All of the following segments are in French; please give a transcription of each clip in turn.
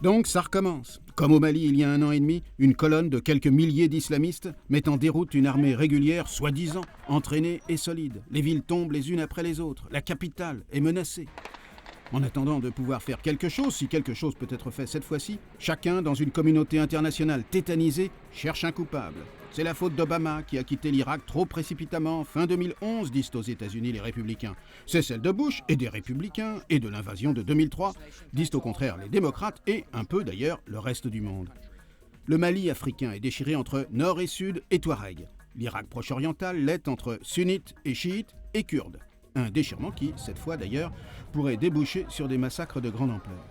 Donc ça recommence. Comme au Mali il y a 1 an et demi, une colonne de quelques milliers d'islamistes met en déroute une armée régulière, soi-disant, entraînée et solide. Les villes tombent les unes après les autres. La capitale est menacée. En attendant de pouvoir faire quelque chose, si quelque chose peut être fait cette fois-ci, chacun dans une communauté internationale tétanisée cherche un coupable. C'est la faute d'Obama qui a quitté l'Irak trop précipitamment fin 2011, disent aux États-Unis les républicains. C'est celle de Bush et des républicains et de l'invasion de 2003, disent au contraire les démocrates et un peu d'ailleurs le reste du monde. Le Mali africain est déchiré entre nord et sud et Touareg. L'Irak proche-oriental l'est entre sunnites et chiites et kurdes. Un déchirement qui, cette fois d'ailleurs, pourrait déboucher sur des massacres de grande ampleur.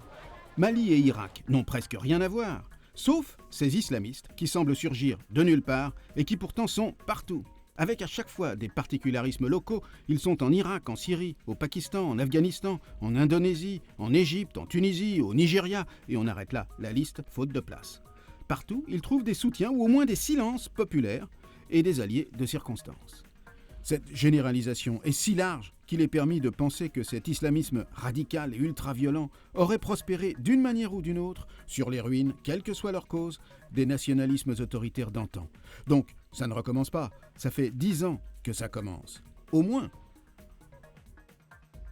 Mali et Irak n'ont presque rien à voir, sauf ces islamistes qui semblent surgir de nulle part et qui pourtant sont partout. Avec à chaque fois des particularismes locaux, ils sont en Irak, en Syrie, au Pakistan, en Afghanistan, en Indonésie, en Égypte, en Tunisie, au Nigeria, et on arrête là la liste faute de place. Partout, ils trouvent des soutiens ou au moins des silences populaires et des alliés de circonstance. Cette généralisation est si large qu'il est permis de penser que cet islamisme radical et ultra-violent aurait prospéré d'une manière ou d'une autre sur les ruines, quelle que soit leur cause, des nationalismes autoritaires d'antan. Donc, ça ne recommence pas, ça fait 10 ans que ça commence. Au moins.